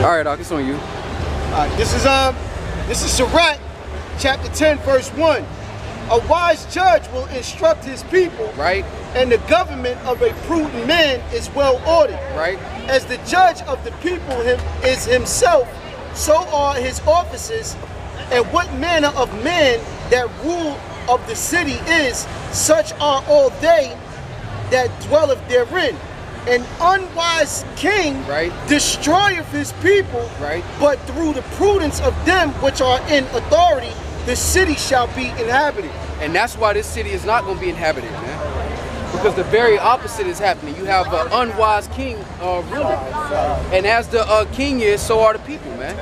All right, Doc, it's on you. This is Sirach, chapter 10, verse 1. A wise judge will instruct his people, right? And the government of a prudent man is well ordered, right? As the judge of the people is himself, so are his officers. And what manner of man that rule of the city is, such are all they that dwelleth therein. An unwise king destroyeth his people, but through the prudence of them which are in authority, the city shall be inhabited. And that's why this city is not going to be inhabited, man. Because the very opposite is happening. You have an unwise king ruling. And as the king is, so are the people, man.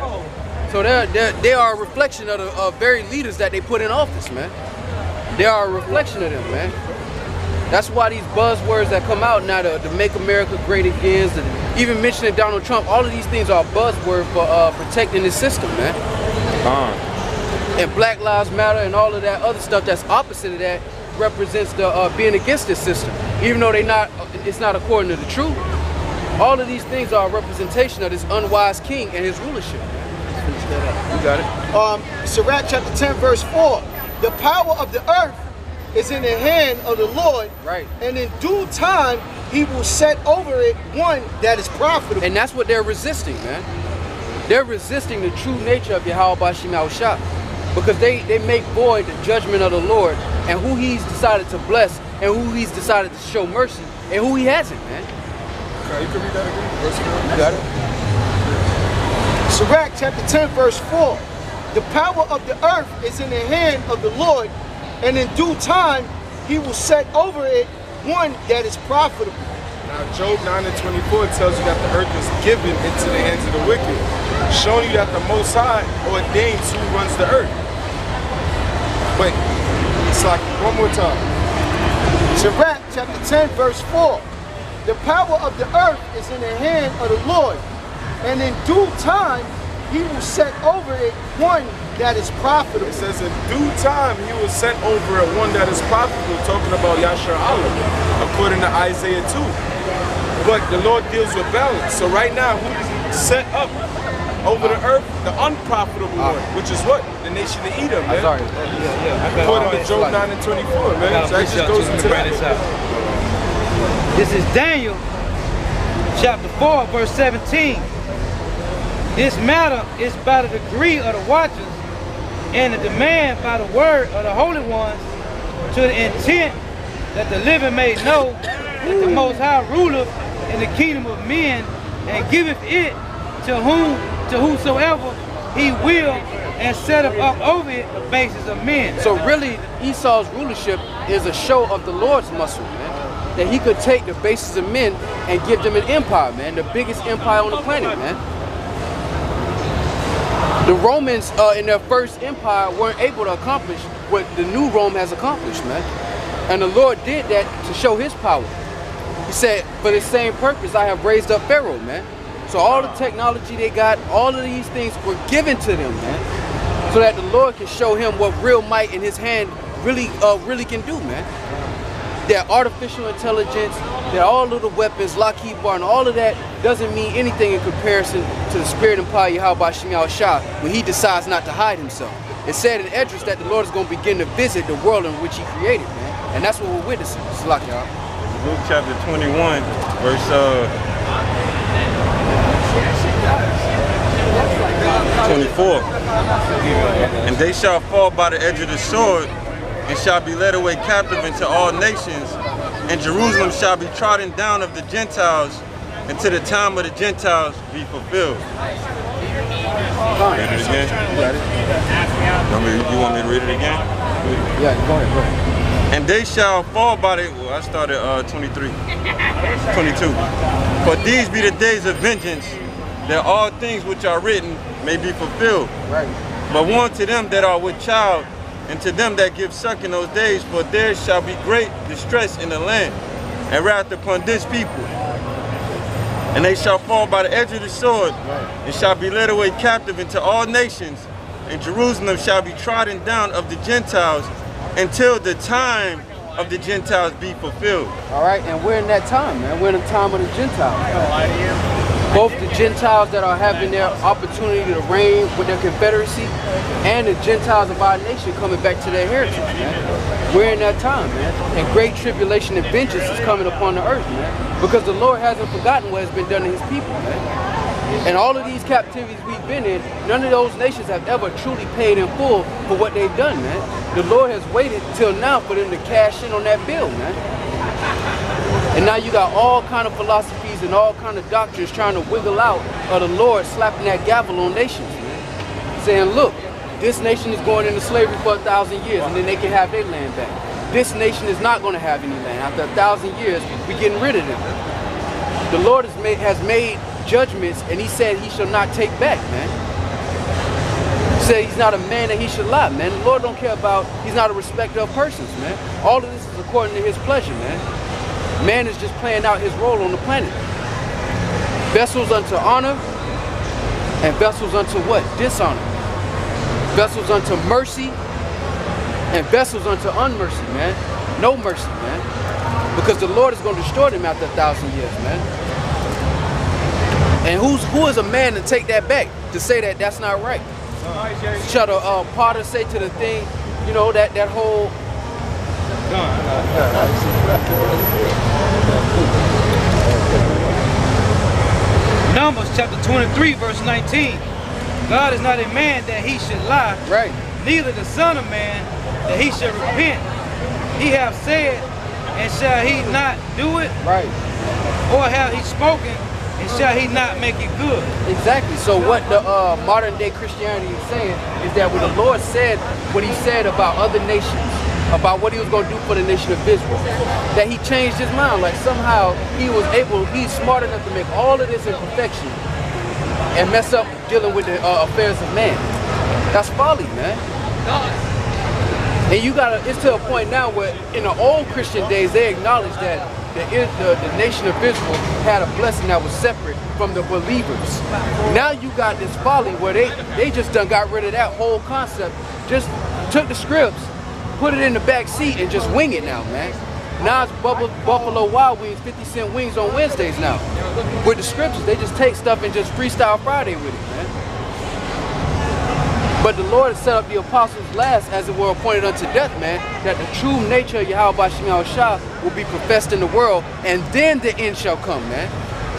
So they are a reflection of the very leaders that they put in office, man. They are a reflection of them, man. That's why these buzzwords that come out now, to make America great again, even mentioning Donald Trump, all of these things are buzzwords for protecting the system, man. And Black Lives Matter and all of that other stuff that's opposite of that represents the being against this system, even though it's not according to the truth. All of these things are a representation of this unwise king and his rulership. You got it. Sirach chapter 10, verse 4. The power of the earth is in the hand of the Lord, and in due time he will set over it one that is profitable. And that's what they're resisting, man. They're resisting the true nature of YAHAWASHI, because they make void the judgment of the Lord and who he's decided to bless and who he's decided to show mercy and who he hasn't, man. Okay, you can read that again. You got it. Sirach chapter 10, verse 4. The power of the earth is in the hand of the Lord, and in due time he will set over it one that is profitable. Now Job 9 and 24 tells you that the earth is given into the hands of the wicked, showing you that the Most High ordains who runs the earth. Wait, it's like one more time. Sirach chapter 10, verse 4. The power of the earth is in the hand of the Lord, and in due time he will set over it one that is profitable. It says in due time he will set over it one that is profitable, talking about CHAARAWTAZA, according to Isaiah 2. But the Lord deals with balance. So right now, who does he set up over the earth? The unprofitable one, which is what? The nation of Edom, man. According to Job 9 and 24, man. So that just goes into that. This is Daniel, chapter 4, verse 17. This matter is by the decree of the watchers and the demand by the word of the holy ones, to the intent that the living may know that the Most High ruleth in the kingdom of men, and giveth it to whosoever he will, and setteth up over it the basis of men. So really, Esau's rulership is a show of the Lord's muscle, man. That he could take the basis of men and give them an empire, man. The biggest empire on the planet, man. The Romans in their first empire weren't able to accomplish what the new Rome has accomplished, man. And the Lord did that to show his power. He said, for the same purpose, I have raised up Pharaoh, man. So all the technology they got, all of these things were given to them, man. So that the Lord can show him what real might in his hand really can do, man. That artificial intelligence, that all of the weapons, Lockheed Martin, all of that doesn't mean anything in comparison to the spirit and power of YAHAWASHI when he decides not to hide himself. It said in Esdras that the Lord is going to begin to visit the world in which he created, man. And that's what we're witnessing. Slack, y'all. Luke chapter 21, verse 24. And they shall fall by the edge of the sword, and shall be led away captive into all nations, and Jerusalem shall be trodden down of the Gentiles, until the time of the Gentiles be fulfilled. Read it again. You want me to read it again? Yeah, go ahead. And they shall fall by the, well, I started 22. For these be the days of vengeance, that all things which are written may be fulfilled. Right. But woe to them that are with child, and to them that give suck in those days, for there shall be great distress in the land, and wrath upon this people. And they shall fall by the edge of the sword, and shall be led away captive into all nations, and Jerusalem shall be trodden down of the Gentiles, until the time of the Gentiles be fulfilled. All right, and we're in that time, man. We're in the time of the Gentiles. Both the Gentiles that are having their opportunity to reign with their confederacy and the Gentiles of our nation coming back to their heritage, man. We're in that time, man. And great tribulation and vengeance is coming upon the earth, man. Because the Lord hasn't forgotten what has been done to his people, man. And all of these captivities we've been in, none of those nations have ever truly paid in full for what they've done, man. The Lord has waited till now for them to cash in on that bill, man. And now you got all kind of philosophies and all kind of doctrines trying to wiggle out of the Lord slapping that gavel on nations, man. Saying, look, this nation is going into slavery for 1,000 years and then they can have their land back. This nation is not going to have any land. After 1,000 years, we're getting rid of them. The Lord has made judgments and he said he shall not take back, man. He said he's not a man that he should lie, man. The Lord don't care about, he's not a respecter of persons, man. All of this is according to his pleasure, man. Man is just playing out his role on the planet. Vessels unto honor and vessels unto what? Dishonor. Vessels unto mercy and vessels unto unmercy, man. No mercy, man. Because the Lord is going to destroy them after 1,000 years, man. And who is a man to take that back? To say that that's not right? Shall the potter say to the thing, you know, that whole... Numbers chapter 23 verse 19. God is not a man that he should lie, right? Neither the son of man that he should repent. He have said, and shall he not do it? Right. Or have he spoken, and shall he not make it good? Exactly. So what the modern day Christianity is saying is that when the Lord said what he said about other nations, about what he was going to do for the nation of Israel, that he changed his mind. Like somehow he's smart enough to make all of this in perfection and mess up dealing with the affairs of man. That's folly, man. And you gotta, it's to a point now where in the old Christian days, they acknowledged that the nation of Israel had a blessing that was separate from the believers. Now you got this folly where they just done got rid of that whole concept, just took the scripts, put it in the back seat and just wing it now, man. Now it's Buffalo Wild Wings, 50-cent wings on Wednesdays now. With the scriptures, they just take stuff and just freestyle Friday with it, man. But the Lord has set up the apostles last, as it were, appointed unto death, man, that the true nature of YAHAWASHI will be professed in the world, and then the end shall come, man.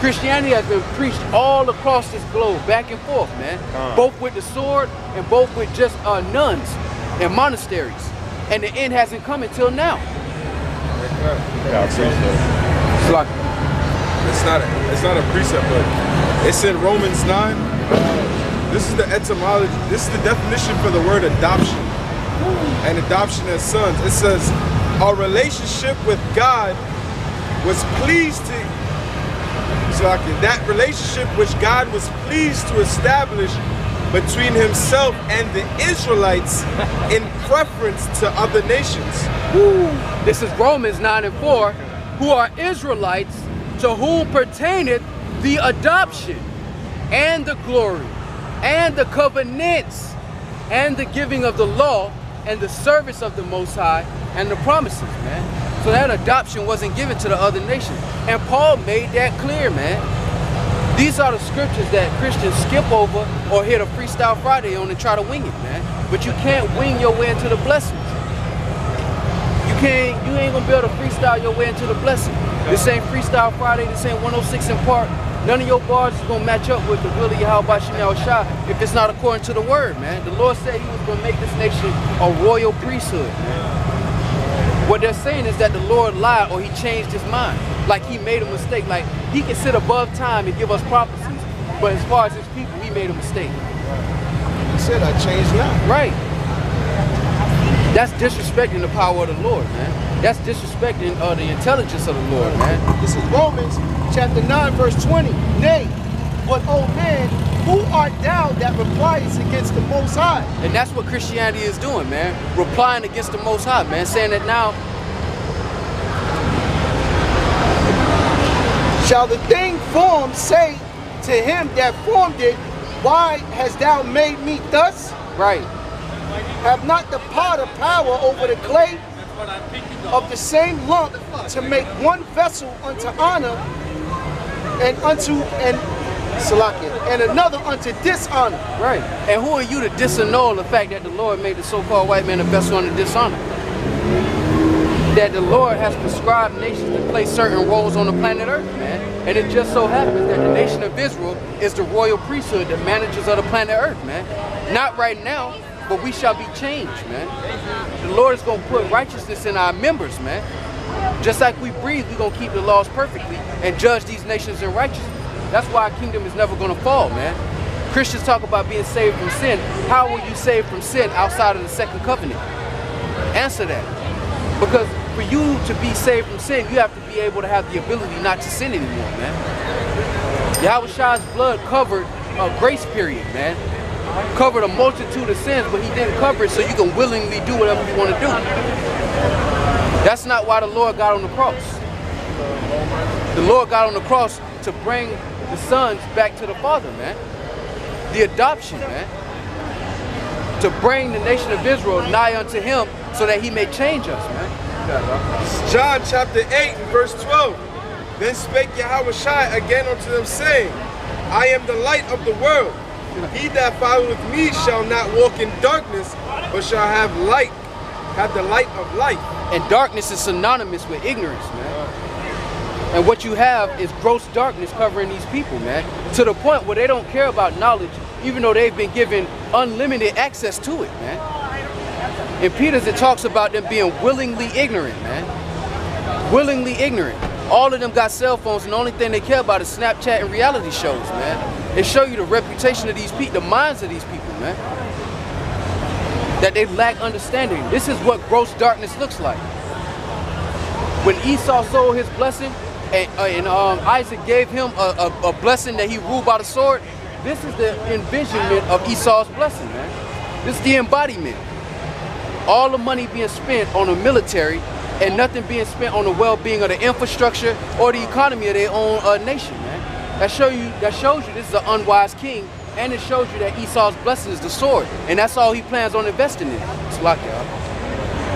Christianity has been preached all across this globe, back and forth, man. Both with the sword and both with just nuns and monasteries. And the end hasn't come until now. Yeah, it's not a precept, but it's in Romans 9. This is the etymology. This is the definition for the word adoption and adoption as sons. It says our relationship with God was pleased to. So that relationship which God was pleased to establish between himself and the Israelites in preference to other nations. Woo. This is Romans 9:4, who are Israelites, to whom pertaineth the adoption and the glory and the covenants and the giving of the law and the service of the Most High and the promises, man. So that adoption wasn't given to the other nations. And Paul made that clear, man. These are the scriptures that Christians skip over or hit a Freestyle Friday on and try to wing it, man. But you can't wing your way into the blessings. You ain't gonna be able to freestyle your way into the blessing. This ain't Freestyle Friday, this ain't 106 in Park. None of your bars is gonna match up with the will of YAHAWASHI if it's not according to the word, man. The Lord said he was gonna make this nation a royal priesthood, man. What they're saying is that the Lord lied or he changed his mind. Like he made a mistake. Like he can sit above time and give us prophecies. But as far as his people, he made a mistake. He said, I changed now. Right. That's disrespecting the power of the Lord, man. That's disrespecting the intelligence of the Lord, man. This is Romans chapter 9, verse 20. Nay, but O man, who art thou that replies against the Most High? And that's what Christianity is doing, man. Replying against the Most High, man. Saying that now, shall the thing formed say to him that formed it, why hast thou made me thus? right. Have not the potter power over the clay of the same lump to make one vessel unto honor and Salakia. And another unto dishonor. Right. And who are you to disannul the fact that the Lord made the so-called white man a vessel unto dishonor? That the Lord has prescribed nations to play certain roles on the planet Earth, man. And it just so happens that the nation of Israel is the royal priesthood, the managers of the planet Earth, man. Not right now, but we shall be changed, man. The Lord is going to put righteousness in our members, man. Just like we breathe, we're going to keep the laws perfectly and judge these nations in righteousness. That's why our kingdom is never going to fall, man. Christians talk about being saved from sin. How will you save from sin outside of the second covenant? Answer that. Because for you to be saved from sin, you have to be able to have the ability not to sin anymore, man. Yahawashi's blood covered a grace period, man. Covered a multitude of sins, but he didn't cover it so you can willingly do whatever you want to do. That's not why the Lord got on the cross. The Lord got on the cross to bring the sons back to the Father, man. The adoption, man. To bring the nation of Israel nigh unto him so that he may change us, man. John chapter 8 and verse 12. Then spake Yahawashi again unto them, saying, I am the light of the world. He that followeth me shall not walk in darkness, but shall have light, have the light of life. And darkness is synonymous with ignorance, man. And what you have is gross darkness covering these people, man. To the point where they don't care about knowledge, even though they've been given unlimited access to it, man. In Peter's, it talks about them being willingly ignorant, man. Willingly ignorant. All of them got cell phones, and the only thing they care about is Snapchat and reality shows, man. They show you the reputation of these people, the minds of these people, man. That they lack understanding. This is what gross darkness looks like. When Esau sold his blessing, and Isaac gave him a blessing that he ruled by the sword, this is the envisionment of Esau's blessing, man. This is the embodiment. All the money being spent on the military and nothing being spent on the well-being of the infrastructure or the economy of their own nation, man. That shows you this is an unwise king, and it shows you that Esau's blessing is the sword, and that's all he plans on investing in. It's like y'all.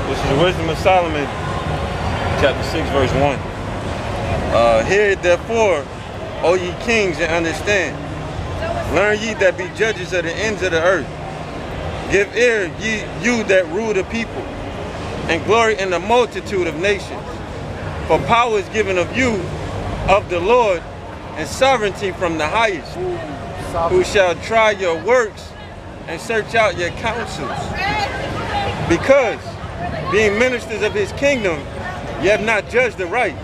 This is the wisdom of Solomon, chapter 6, verse 1. Hear it therefore, O ye kings, and understand. Learn ye that be judges of the ends of the earth. Give ear, you that rule the people, and glory in the multitude of nations. For power is given of you, of the Lord, and sovereignty from the highest, who shall try your works and search out your counsels. Because, being ministers of his kingdom, ye have not judged the right,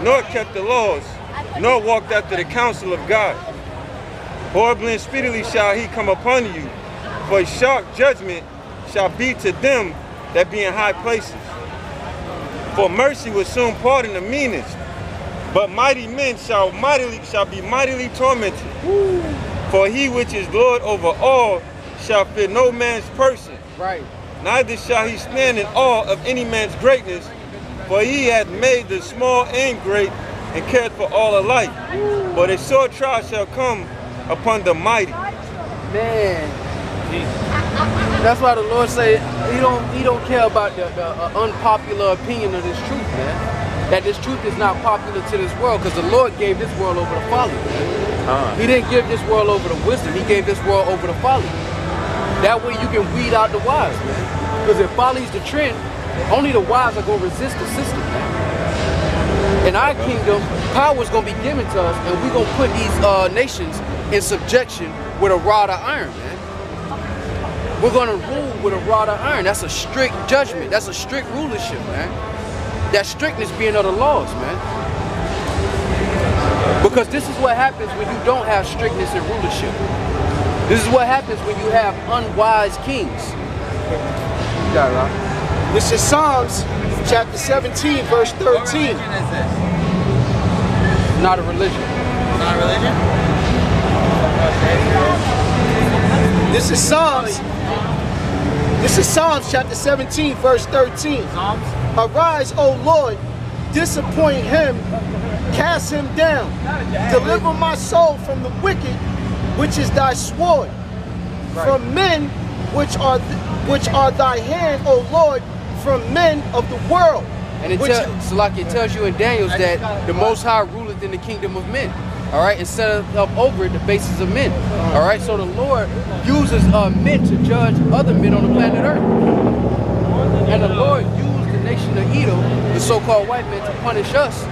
nor kept the laws, nor walked after the counsel of God. Horribly and speedily shall he come upon you, for sharp judgment shall be to them that be in high places. For mercy will soon pardon the meanest, but mighty men shall be mightily tormented. For he which is Lord over all shall fear no man's person. Right. Neither shall he stand in awe of any man's greatness, for he hath made the small and great, and cared for all alike. But a sore trial shall come upon the mighty. Man. That's why the Lord say he don't care about the unpopular opinion of this truth, man. That this truth is not popular to this world, because the Lord gave this world over to folly, man. He didn't give this world over to wisdom. He gave this world over to folly. That way you can weed out the wise, man. Because if folly's the trend, only the wise are going to resist the system, man. In our kingdom, power is going to be given to us, and we're going to put these nations in subjection with a rod of iron, man. We're going to rule with a rod of iron. That's a strict judgment. That's a strict rulership, man. That strictness being of the laws, man. Because this is what happens when you don't have strictness in rulership. This is what happens when you have unwise kings. You got it, right? This is Psalms chapter 17, verse 13. What religion is this? Not a religion. Not a religion? This is Psalms. This is Psalms chapter 17, verse 13. Psalms? Arise, O Lord, disappoint him, cast him down. Deliver my soul from the wicked, which is thy sword. From men which are thy hand, O Lord, from men of the world. And it tells you in Daniel that the Most High ruleth in the kingdom of men. all right, and set up over it the bases of men, all right. So the Lord uses men to judge other men on the planet Earth, and the Lord used the nation of Edom, the so-called white man, to punish us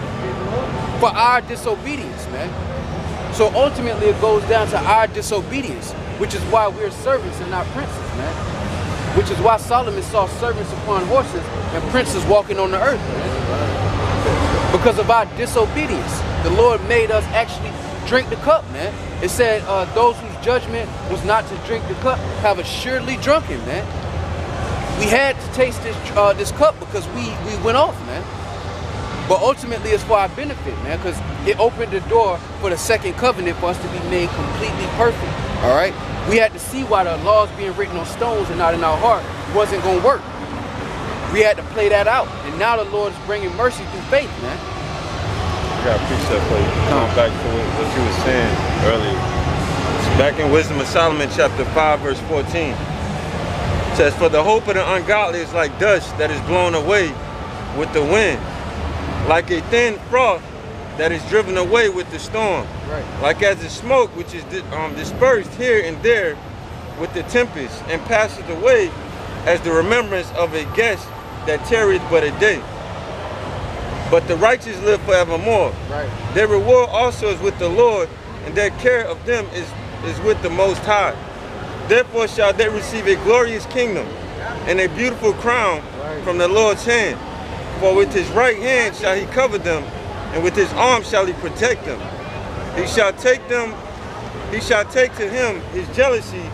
for our disobedience, man. So ultimately, it goes down to our disobedience, which is why we're servants and not princes, man. Which is why Solomon saw servants upon horses and princes walking on the earth, man. Because of our disobedience, the Lord made us actually drink the cup, man. It said those whose judgment was not to drink the cup have assuredly drunken, man. We had to taste this cup because we went off, man. But ultimately, it's for our benefit, man, because it opened the door for the second covenant for us to be made completely perfect, all right? We had to see why the laws being written on stones and not in our heart wasn't going to work. We had to play that out. And now the Lord is bringing mercy through faith, man. I got a precept for you. Going back to what you were saying earlier. It's back in Wisdom of Solomon, chapter 5, verse 14. It says, for the hope of the ungodly is like dust that is blown away with the wind, like a thin froth that is driven away with the storm, right. Like as the smoke which is dispersed here and there with the tempest, and passes away as the remembrance of a guest that tarrieth but a day. But the righteous live forevermore. Right. Their reward also is with the Lord, and their care of them is with the Most High. Therefore shall they receive a glorious kingdom and a beautiful crown from the Lord's hand. For with his right hand shall he cover them, and with his arm shall he protect them. He shall take to him his jealousy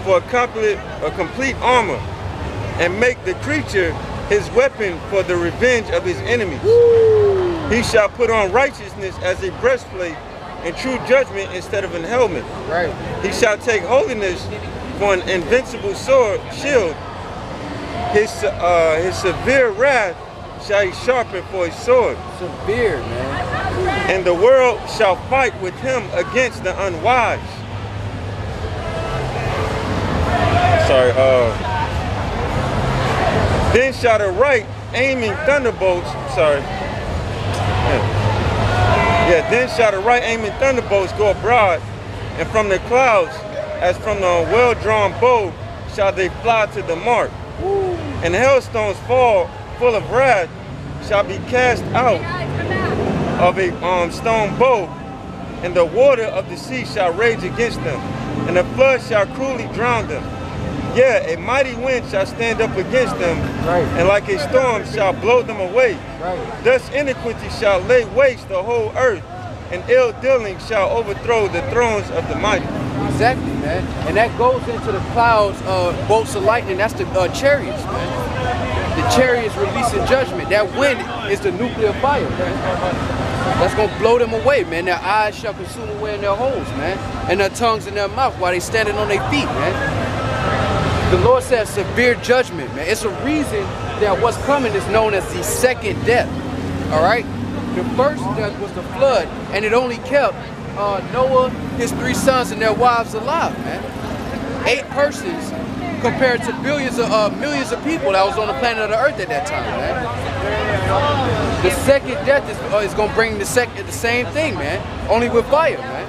for a complete armor, and make the creature his weapon for the revenge of his enemies. Woo! He shall put on righteousness as a breastplate, and true judgment instead of an helmet. Right. He shall take holiness for an invincible shield. His severe wrath shall he sharpen for his sword. Severe, man. And the world shall fight with him against the unwise. Sorry, then shall the right aiming thunderbolts, then shall the right aiming thunderbolts go abroad, and from the clouds, as from a well-drawn bow, shall they fly to the mark. Woo. And hailstones fall full of wrath shall be cast out of a stone bow, and the water of the sea shall rage against them, and the flood shall cruelly drown them. Yeah, a mighty wind shall stand up against them, and like a storm shall blow them away. Thus iniquity shall lay waste the whole earth, and ill dealing shall overthrow the thrones of the mighty. Exactly, man. And that goes into the clouds, bolts of lightning. That's the chariots, man. The chariots releasing judgment. That wind is the nuclear fire, man. That's gonna blow them away, man. Their eyes shall consume away in their holes, man, and their tongues in their mouth while they standing on their feet, man. The Lord says severe judgment, man. It's a reason that what's coming is known as the second death. All right. The first death was the flood, and it only kept Noah, his 3 sons, and their wives alive, man. 8 persons compared to millions of people that was on the planet of the earth at that time, man. The second death is going to bring the same thing, man, only with fire, man.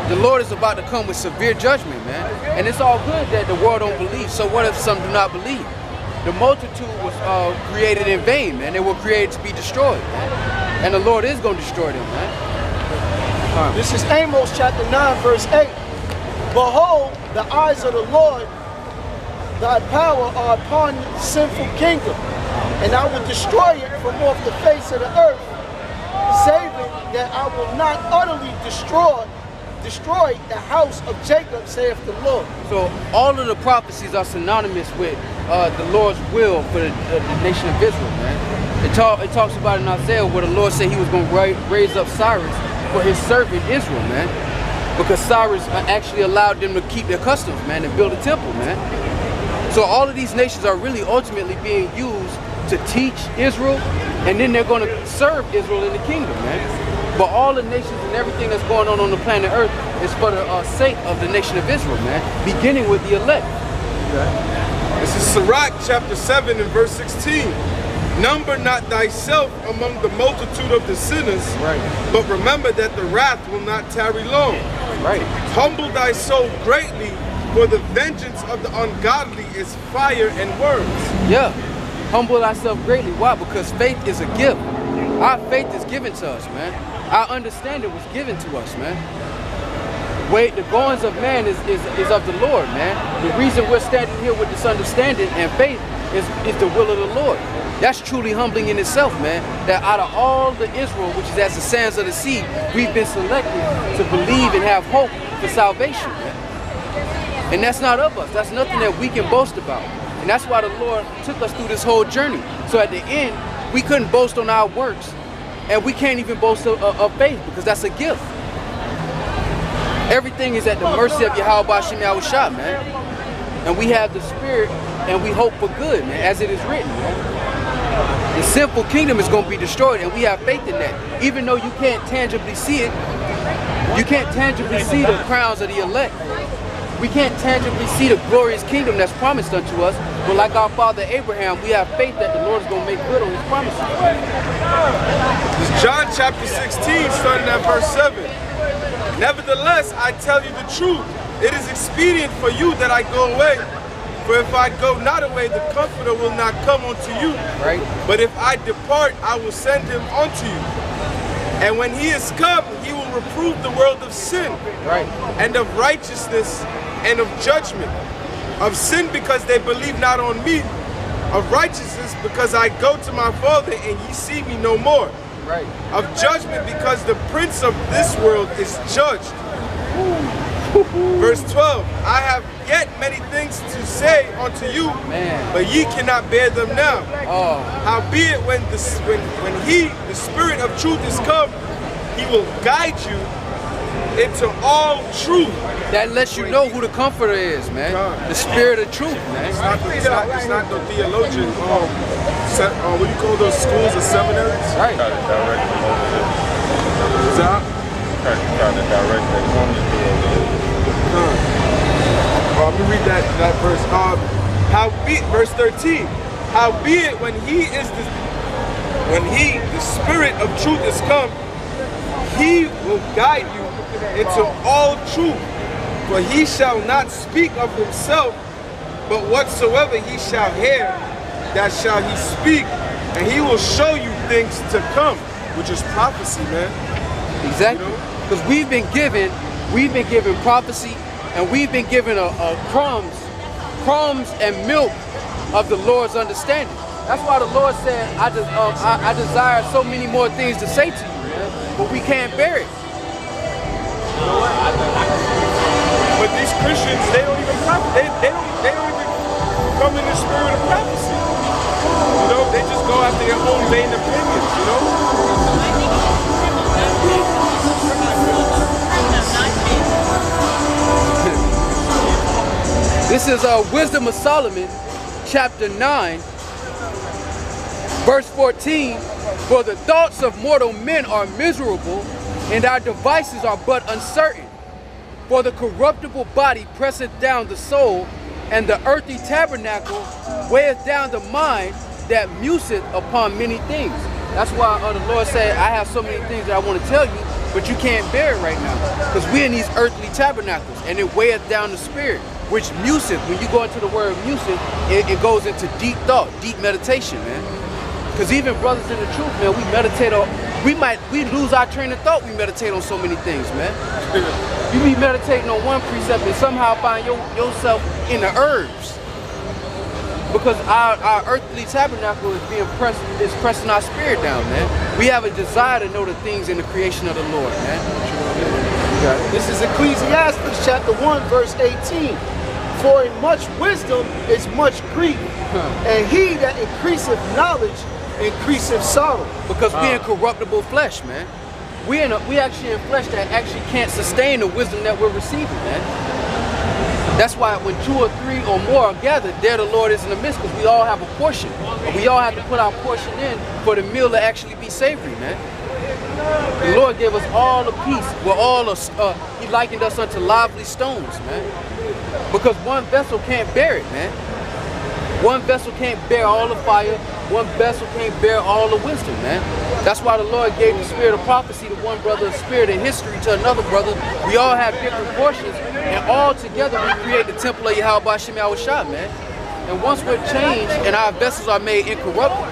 The Lord is about to come with severe judgment, man. And it's all good that the world don't believe. So what if some do not believe? The multitude was created in vain, man. They were created to be destroyed, man. And the Lord is going to destroy them, man. This is Amos chapter 9, verse 8. Behold, the eyes of the Lord, thy power are upon the sinful kingdom, and I will destroy it from off the face of the earth, saving that I will not utterly destroy the house of Jacob, saith the Lord. So all of the prophecies are synonymous with the Lord's will for the nation of Israel, man. It talks about in Isaiah where the Lord said he was going to raise up Cyrus for his servant Israel, man. Because Cyrus actually allowed them to keep their customs, man, and build a temple, man. So all of these nations are really ultimately being used to teach Israel, and then they're going to serve Israel in the kingdom, man. But all the nations and everything that's going on the planet Earth is for the sake of the nation of Israel, man, beginning with the elect. Okay. This is Sirach chapter 7 and verse 16. Number not thyself among the multitude of the sinners, but remember that the wrath will not tarry long. Humble thy soul greatly, for the vengeance of the ungodly is fire and worms. Yeah, humble thyself greatly. Why? Because faith is a gift. Our faith is given to us, man. Our understanding was given to us, man. The goings of man is of the Lord, man. The reason we're standing here with this understanding and faith is the will of the Lord. That's truly humbling in itself, man. That out of all the Israel, which is as the sands of the sea, we've been selected to believe and have hope for salvation, man. And that's not of us. That's nothing that we can boast about. And that's why the Lord took us through this whole journey. So at the end, we couldn't boast on our works. And we can't even boast of faith, because that's a gift. Everything is at the mercy of YAHAWASHI, man. And we have the spirit and we hope for good, man, as it is written, man. The sinful kingdom is going to be destroyed, and we have faith in that. Even though you can't tangibly see it, you can't tangibly see the crowns of the elect. We can't tangibly see the glorious kingdom that's promised unto us, but like our father Abraham, we have faith that the Lord is going to make good on his promises. John chapter 16, starting at verse 7. Nevertheless, I tell you the truth. It is expedient for you that I go away. For if I go not away, the Comforter will not come unto you. But if I depart, I will send him unto you. And when he is come, he will reprove the world of sin, and of righteousness, and of judgment. Of sin, because they believe not on me. Of righteousness, because I go to my Father, and ye see me no more. Of judgment, because the prince of this world is judged. Verse 12, I have yet many things to say unto you, but ye cannot bear them now. Howbeit, when he, the Spirit of truth, is come, he will guide you into all truth. That lets you know who the Comforter is, man. The Spirit of truth, man. It's not no theologian. What do you call those schools or seminaries? Try to direct them over there. What's that? Try to direct them on the let me read that verse. Howbeit, verse 13. Howbeit, when the Spirit of truth is come, he will guide you into all truth. For he shall not speak of himself, but whatsoever he shall hear, that shall he speak, and he will show you things to come, which is prophecy, man. Exactly. Because we've been given prophecy, and we've been given crumbs and milk of the Lord's understanding. That's why the Lord said, I desire so many more things to say to you, man, but we can't bear it. But these Christians, they don't even they don't even come in the spirit of prophecy. You know, they just go after their own vain opinions, you know? This is Wisdom of Solomon, chapter 9, verse 14. For the thoughts of mortal men are miserable, and our devices are but uncertain. For the corruptible body presseth down the soul, and the earthly tabernacle weigheth down the mind that museth upon many things. That's why the Lord said, I have so many things that I want to tell you, but you can't bear it right now. Because we're in these earthly tabernacles, and it weigheth down the spirit, which museth, when you go into the word museth, it goes into deep thought, deep meditation, man. Because even brothers in the truth, man, we meditate on, we lose our train of thought, we meditate on so many things, man. You be meditating on one precept and somehow find yourself in the herbs. Because our earthly tabernacle is pressing our spirit down, man. We have a desire to know the things in the creation of the Lord, man. This is Ecclesiastes chapter 1, verse 18. For in much wisdom is much grief, and he that increaseth knowledge increaseth sorrow. Because we in corruptible flesh, man. We actually in flesh that actually can't sustain the wisdom that we're receiving, man. That's why when 2 or 3 or more are gathered, there the Lord is in the midst, because we all have a portion. And we all have to put our portion in for the meal to actually be savory, man. The Lord gave us all the peace. We're all he likened us unto lively stones, man. Because one vessel can't bear it, man. One vessel can't bear all the fire. one vessel can't bear all the wisdom, man. That's why the Lord gave the spirit of prophecy to one brother, the spirit of history to another brother. We all have different portions, and all together we create the temple of YAHAWASHI, man. And once we're changed and our vessels are made incorruptible,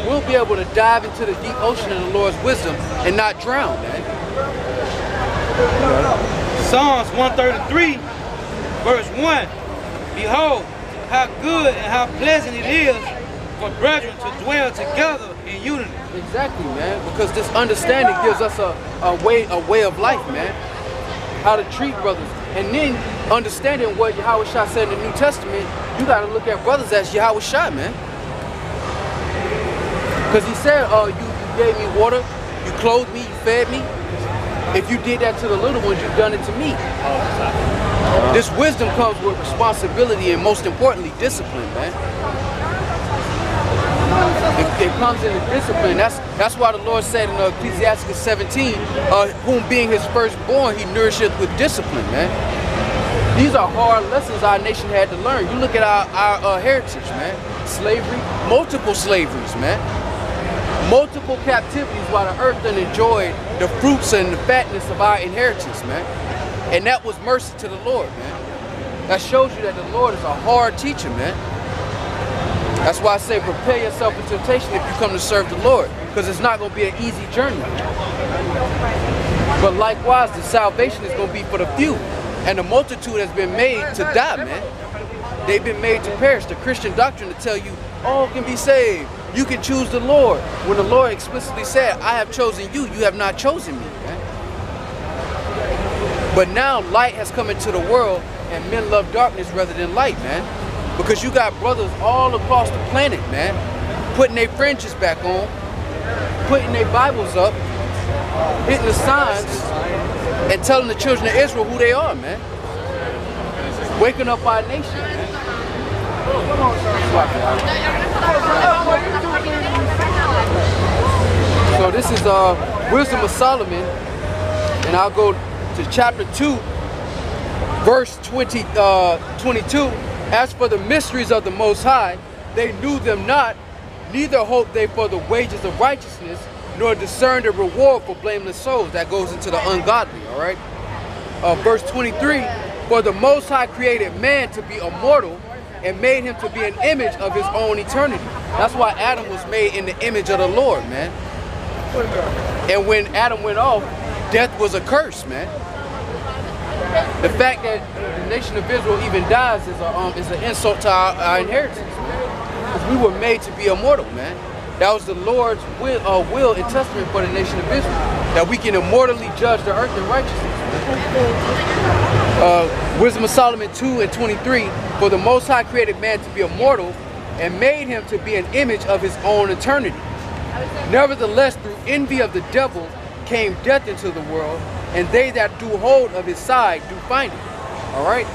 we'll be able to dive into the deep ocean of the Lord's wisdom and not drown, man. Psalms 133, verse 1. Behold, how good and how pleasant it is for brethren to dwell together in unity. Exactly, man. Because this understanding gives us a way of life, man. How to treat brothers. And then understanding what Yahawashi said in the New Testament, you got to look at brothers as Yahawashi, man. Because he said, you gave me water, you clothed me, you fed me. If you did that to the little ones, you've done it to me. This wisdom comes with responsibility and, most importantly, discipline, man. It comes in the discipline. That's why the Lord said in Ecclesiastes 17, whom being his firstborn, he nourisheth with discipline, man. These are hard lessons our nation had to learn. You look at our heritage, man. Slavery, multiple slaveries, man. Multiple captivities while the earth done enjoyed the fruits and the fatness of our inheritance, man. And that was mercy to the Lord, man. That shows you that the Lord is a hard teacher, man. That's why I say prepare yourself for temptation if you come to serve the Lord, because it's not going to be an easy journey. But likewise, the salvation is going to be for the few. And the multitude has been made to die, man. They've been made to perish. The Christian doctrine to tell you, all can be saved. You can choose the Lord. When the Lord explicitly said, I have chosen you, you have not chosen me, man. But now light has come into the world and men love darkness rather than light, man. Because you got brothers all across the planet, man, putting their fringes back on, putting their Bibles up, hitting the signs, and telling the children of Israel who they are, man. Waking up our nation, man. So this is Wisdom of Solomon, and I'll go to chapter 2, verse 22. As for the mysteries of the Most High, they knew them not, neither hoped they for the wages of righteousness, nor discerned a reward for blameless souls. That goes into the ungodly, all right? Verse 23, for the Most High created man to be immortal and made him to be an image of his own eternity. That's why Adam was made in the image of the Lord, man. And when Adam went off, death was a curse, man. The fact that the nation of Israel even dies is an insult to our inheritance, man. Because we were made to be immortal, man. That was the Lord's will and testament for the nation of Israel, that we can immortally judge the earth in righteousness. Wisdom of Solomon 2:23, for the Most High created man to be immortal and made him to be an image of his own eternity. Nevertheless, through envy of the devil came death into the world, and they that do hold of his side do find it. All right?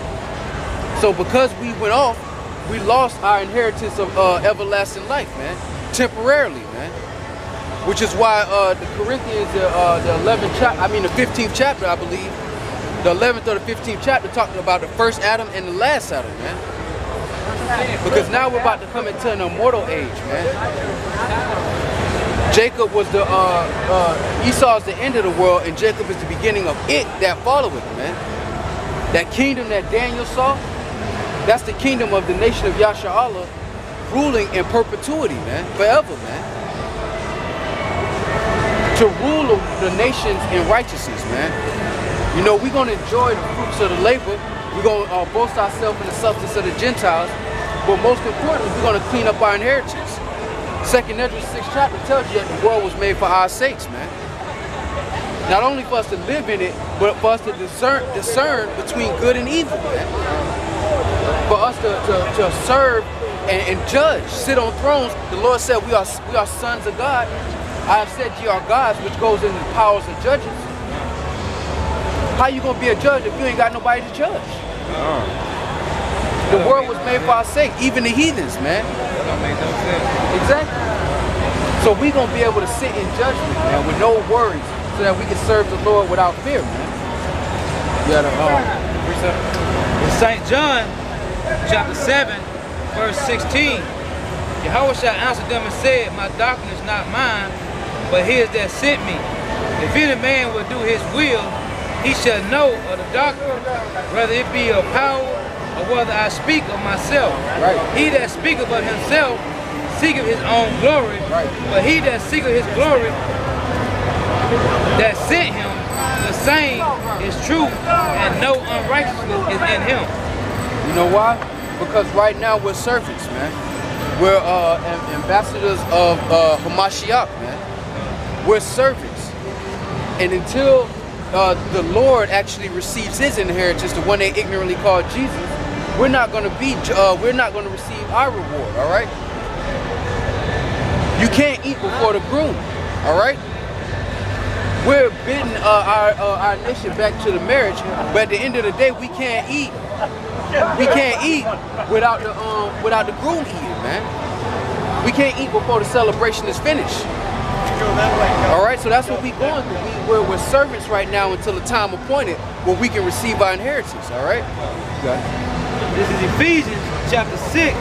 So because we went off, we lost our inheritance of everlasting life, man. Temporarily, man. Which is why the Corinthians, the 15th chapter, I believe, the 11th or the 15th chapter talking about the first Adam and the last Adam, man. Because now we're about to come into an immortal age, man. Jacob was the, Esau is the end of the world, and Jacob is the beginning of it that followeth, man. That kingdom that Daniel saw, that's the kingdom of the nation of Yasharallah, ruling in perpetuity, man, forever, man. To rule the nations in righteousness, man. You know, we're going to enjoy the fruits of the labor. We're going to boast ourselves in the substance of the Gentiles. But most importantly, we're going to clean up our inheritance. 2nd Ezra 6th chapter tells you that the world was made for our sakes, man. Not only for us to live in it, but for us to discern between good and evil, man. For us to serve and judge, sit on thrones. The Lord said we are sons of God. I have said ye are gods, which goes into the powers of judges. How you gonna be a judge if you ain't got nobody to judge? The world was made for our sake, even the heathens, man. That don't make no sense. Exactly. So we gonna be able to sit in judgment, man, with no worries, so that we can serve the Lord without fear, man. You gotta, in St. John, chapter 7, verse 16, Yahawashi answered them and said, my doctrine is not mine, but his that sent me. If any man will do his will, he shall know of the doctrine, whether it be of power or whether I speak of myself. Right. He that speaketh of himself seeketh his own glory, right. But he that seeketh his glory that sent him, the same is true, and no unrighteousness is in him. You know why? Because right now we're servants, man. We're ambassadors of Hamashiach, man. We're servants. And until the Lord actually receives his inheritance, the one they ignorantly call Jesus, we're not going to receive our reward, all right? You can't eat before the groom, all right? We're bidding our nation back to the marriage, but at the end of the day, we can't eat. We can't eat without the groom eating, man. We can't eat before the celebration is finished. All right, so that's what we're going through. We're servants right now until the time appointed when we can receive our inheritance. All right. This is Ephesians chapter 6,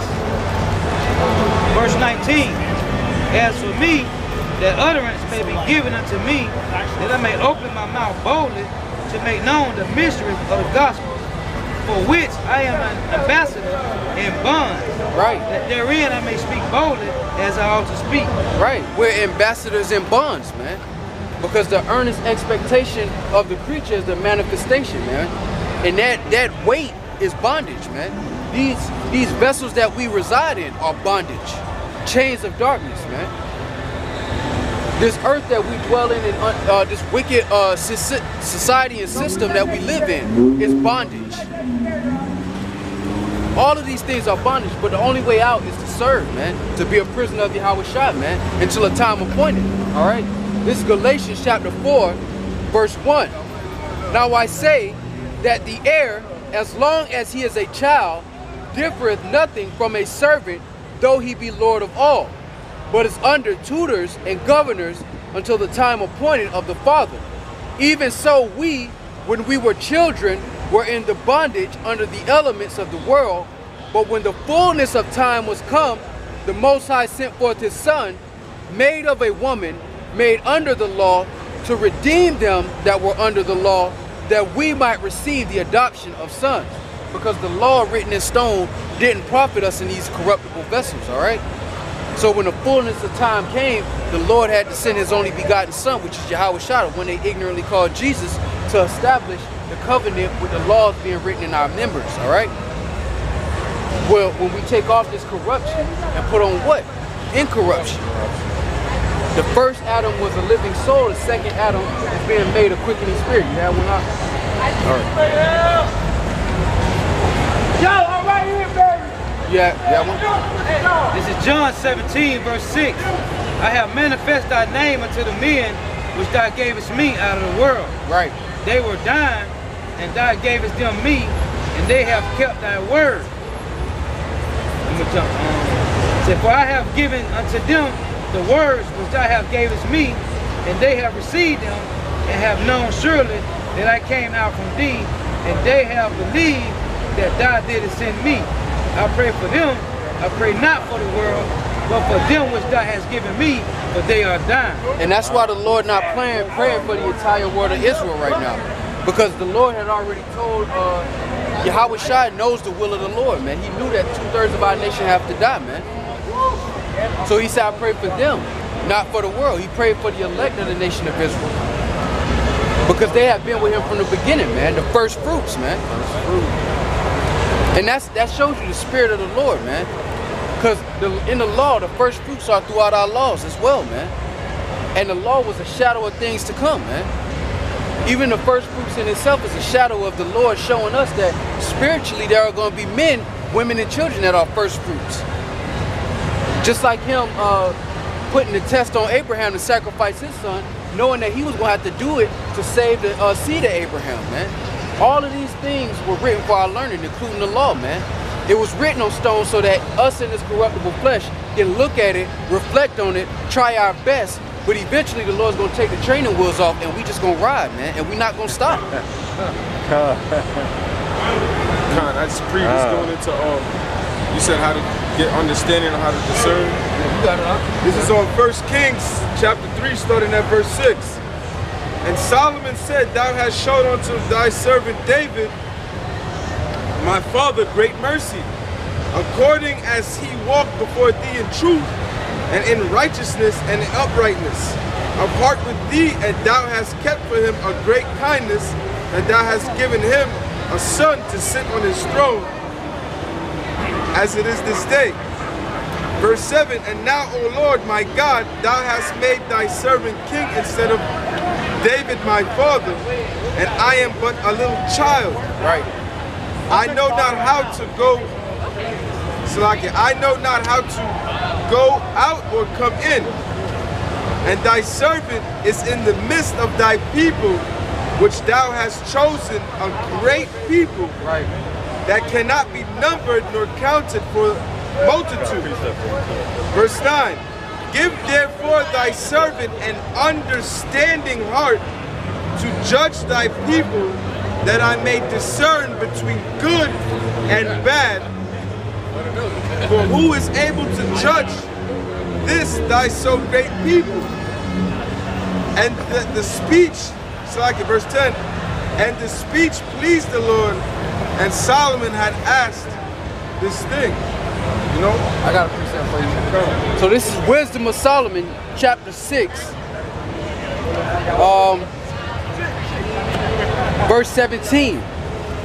verse 19. As for me, that utterance may be given unto me, that I may open my mouth boldly to make known the mysteries of the gospel, for which I am an ambassador in bonds. Right. That therein I may speak boldly as I ought to speak. Right. We're ambassadors in bonds, man. Because the earnest expectation of the creature is the manifestation, man. And that weight is bondage, man. These vessels that we reside in are bondage. Chains of darkness, man. This earth that we dwell in and this wicked society and system that we live in is bondage. All of these things are bondage, but the only way out is to serve, man. To be a prisoner of YAHAWASHI, man, until a time appointed. All right? This is Galatians chapter 4, verse 1. Now I say that the heir, as long as he is a child, differeth nothing from a servant, though he be Lord of all, but is under tutors and governors until the time appointed of the Father. Even so we, when we were children, were in the bondage under the elements of the world, but when the fullness of time was come, the Most High sent forth his Son, made of a woman, made under the law, to redeem them that were under the law, that we might receive the adoption of sons. Because the law written in stone didn't profit us in these corruptible vessels, all right? So when the fullness of time came, the Lord had to send his only begotten Son, which is YAHAWASHI, the one they ignorantly called Jesus, to establish the covenant with the laws being written in our members, all right? Well, when we take off this corruption and put on what? Incorruption. The first Adam was a living soul, the second Adam is being made a quickening spirit. You have one out? All right. Yo, I'm right here, baby. Yeah, one? This is John 17, verse 6. I have manifest thy name unto the men which thou gavest me out of the world. Right. They were thine, and thou gavest them me, and they have kept thy word. Let me jump on. So, for I have given unto them the words which thou have gavest me, and they have received them, and have known surely that I came out from thee, and they have believed that thou didst send me. I pray for them, I pray not for the world, but for them which thou hast given me, for they are thine. And that's why the Lord not praying for the entire world of Israel right now. Because the Lord had already told YAHAWASHI knows the will of the Lord, man. He knew that 2/3 of our nation have to die, man. So he said, I pray for them, not for the world. He prayed for the elect of the nation of Israel. Because they have been with him from the beginning, man. The first fruits, man. And that shows you the spirit of the Lord, man. Because in the law, the first fruits are throughout our laws as well, man. And the law was a shadow of things to come, man. Even the first fruits in itself is a shadow of the Lord showing us that spiritually there are going to be men, women, and children that are first fruits. Just like him putting the test on Abraham to sacrifice his son, knowing that he was going to have to do it to save the seed of Abraham, man. All of these things were written for our learning, including the law, man. It was written on stone so that us in this corruptible flesh can look at it, reflect on it, try our best, but eventually the Lord's going to take the training wheels off and we just going to ride, man, and we're not going to stop. I just was going into You said how to get understanding on how to discern. You got it, huh? This is on 1 Kings chapter 3, starting at verse 6. And Solomon said, Thou hast showed unto thy servant David, my father, great mercy, according as he walked before thee in truth, and in righteousness and in uprightness, of heart with thee, and thou hast kept for him a great kindness, that thou hast given him a son to sit on his throne, as it is this day. Verse 7, and now, O Lord my God, thou hast made thy servant king instead of David my father, and I am but a little child. Right. I know not how to go, Salakia, I know not how to go out or come in. And thy servant is in the midst of thy people, which thou hast chosen, a great people, Right. that cannot be numbered nor counted for multitude. Verse 9, give therefore thy servant an understanding heart to judge thy people, that I may discern between good and bad. For who is able to judge this thy so great people? And the speech, it's like in verse 10, and the speech pleased the Lord, and Solomon had asked this thing. You know? I got a precept for you. So this is Wisdom of Solomon, chapter 6. Verse 17.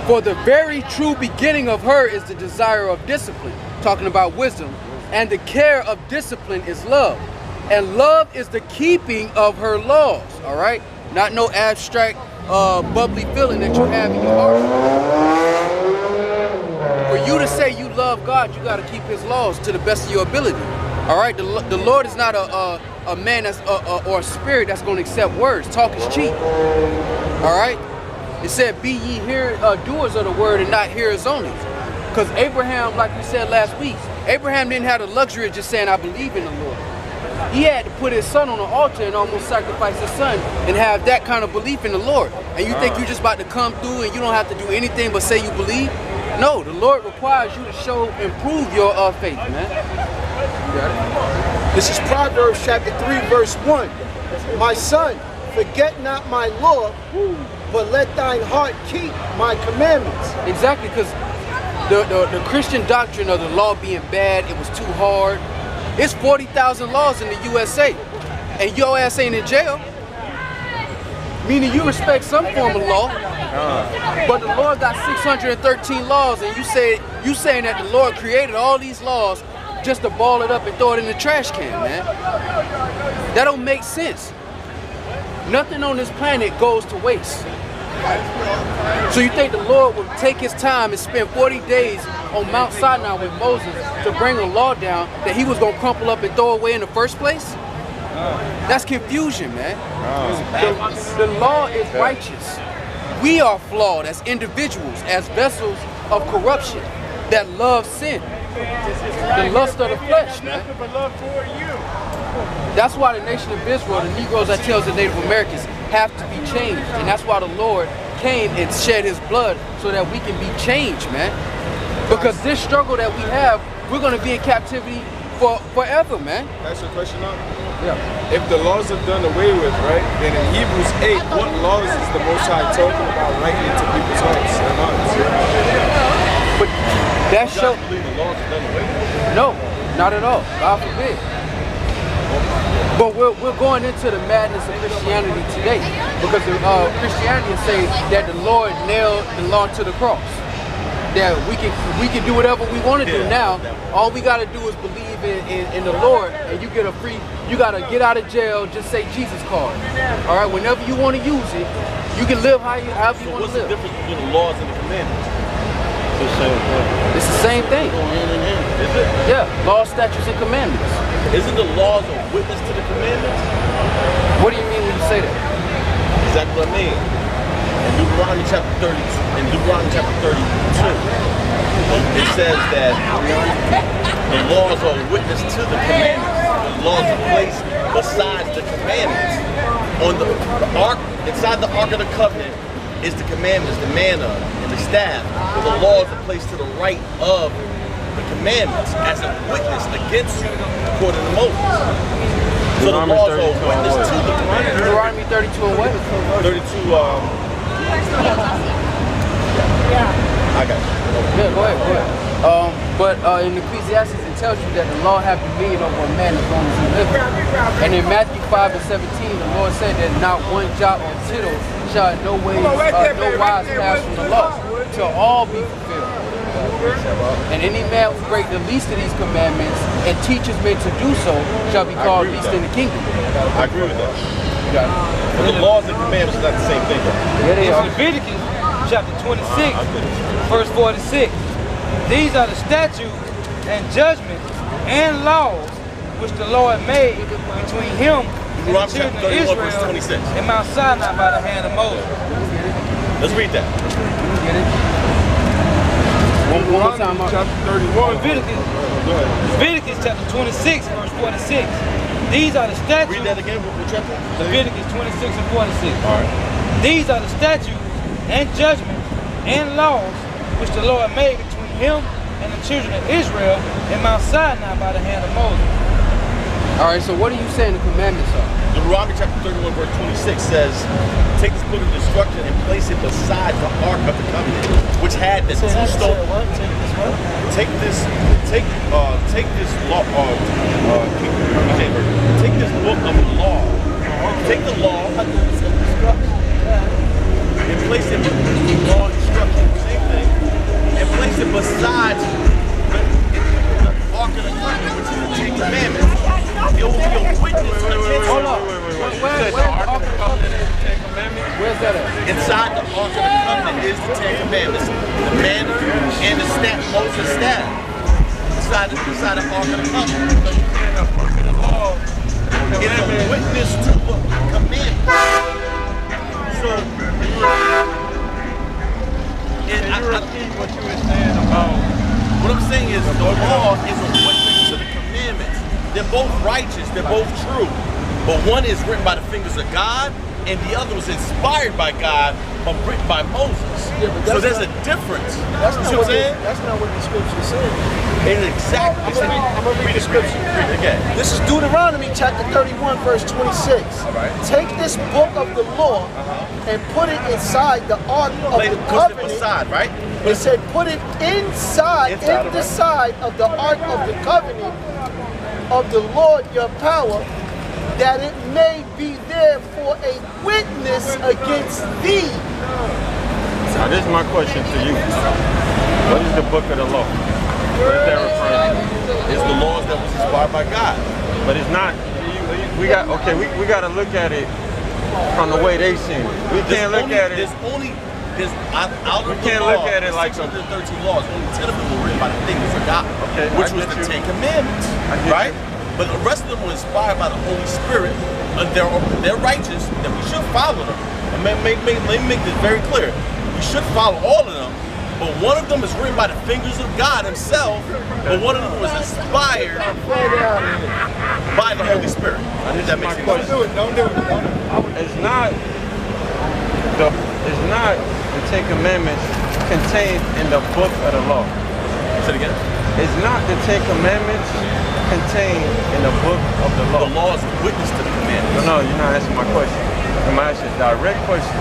For the very true beginning of her is the desire of discipline. Talking about wisdom. And the care of discipline is love. And love is the keeping of her laws. Alright? Not no abstract, bubbly feeling that you have in your heart. For you to say you love God, you got to keep his laws to the best of your ability. Alright? The Lord is not a man that's or a spirit that's going to accept words. Talk is cheap. Alright? It said, be ye doers of the word and not hearers only. Because Abraham, like we said last week, Abraham didn't have the luxury of just saying, I believe in the Lord. He had to put his son on the altar and almost sacrifice his son and have that kind of belief in the Lord. And you think you're just about to come through and you don't have to do anything but say you believe? No, the Lord requires you to show and prove your faith, man. You got it? This is Proverbs chapter 3, verse 1. My son, forget not my law, but let thine heart keep my commandments. Exactly, because the Christian doctrine of the law being bad, it was too hard. It's 40,000 laws in the USA, and your ass ain't in jail. Meaning you respect some form of law, but the Lord got 613 laws, and you saying that the Lord created all these laws just to ball it up and throw it in the trash can, man. That don't make sense. Nothing on this planet goes to waste. So you think the Lord would take his time and spend 40 days on Mount Sinai with Moses to bring a law down that he was going to crumple up and throw away in the first place? That's confusion, man. The law is righteous. We are flawed as individuals, as vessels of corruption that love sin. The lust of the flesh, man. That's why the nation of Israel, the Negroes that tells the Native Americans, have to be changed. And that's why the Lord came and shed his blood so that we can be changed, man. Because this struggle that we have, we're going to be in captivity forever, man. That's your question now? Yeah. If the laws are done away with, right, then in Hebrews 8, what laws is the Most High talking about writing into people's hearts and minds? But that shows... believe the laws are done away with? No, not at all. God forbid. But we're going into the madness of Christianity today, because Christianity say that the Lord nailed the law to the cross. That we can do whatever we want to do now. All we got to do is believe in the Lord, and you get a free. You got to get out of jail. Just say Jesus card. All right. Whenever you want to use it, you can live however you want to live. What's the difference between the laws and the commandments? It's the same thing. Is it? Yeah. Laws, statutes, and commandments. Isn't the laws a witness to the commandments? What do you mean when you say that? Exactly what I mean. In Deuteronomy chapter 32, it says that the laws are a witness to the commandments. The laws are placed besides the commandments. On the ark, inside the Ark of the Covenant is the commandments, the manna, and the staff. But the laws are placed to the right of the commandments as a witness against you, according to Moses. So the laws are a witness to the commandments. Deuteronomy 32 and what? 32, I got you. Yeah, go ahead. But in Ecclesiastes it tells you that the law have dominion over a man as long as he lives. And in Matthew 5 and 17, the Lord said that not one jot or tittle shall in no wise pass from the law, till all be fulfilled. And any man who break the least of these commandments and teaches men to do so shall be called least in the kingdom. I agree with that. But the laws and commandments are not the same thing, though. Yeah, they are. Leviticus chapter 26, verse 46. These are the statutes and judgments and laws which the Lord made between him and the children of Israel and Mount Sinai by the hand of Moses. Let's read that. One more time. Chapter 31. Leviticus chapter 26, verse 46. These are the statutes. Read that again. What chapter? Leviticus 26 and 46. All right. These are the statutes and judgments and laws which the Lord made between him and the children of Israel and Mount Sinai by the hand of Moses. All right, so what are you saying the commandments are? Deuteronomy chapter 31, verse 26 says, take this book of instruction and place it beside the ark of the covenant, which had the two stones. Take this law, take this book of the law. Take the law and place it law instruction, same thing, and place it beside the ark of the covenant, which is the Ten Commandments. It will be a witness against. Hold up. Where's the Ark of the Covenant? Where's that at? Inside the Ark of the Covenant is the Ten Commandments, the manna and the staff, Moses' staff. Inside the Ark of the Covenant. It is a witness to the commandments. So, what you were saying about what I'm saying is the law is a witness to the commandments. They're both righteous, they're both true. But one is written by the fingers of God, and the other was inspired by God, but written by Moses. Yeah, but so there's a difference. That's not what I'm saying? That's not what the scripture says. It's exactly. I'm going to read the scripture. Read it again. This is Deuteronomy chapter 31, verse 26. All right. Take this book of the law and put it inside the ark of the covenant. Beside, right? It said put it inside the side of the ark of the covenant of the Lord your power, that it may be there for a witness against thee. Now this is my question to you. What is the book of the law? What is that referring to? It's the laws that was inspired by God. But it's not, we got to look at it from the way they seen it. We can't look at it. We can't look at it like 613 laws, only 10 of them were written by the fingers of God, which was the Ten Commandments, right? But the rest of them were inspired by the Holy Spirit, and they're righteous, and we should follow them. And let me make this very clear. We should follow all of them, but one of them is written by the fingers of God himself, but one of them was inspired by the Holy Spirit. I think that makes sense. Don't do it. It's not the Ten Commandments contained in the book of the law. Say it again. It's not the Ten Commandments contained in the book of the law. The law is a witness to the commandments. No, you're not asking my question. I'm asking a direct question.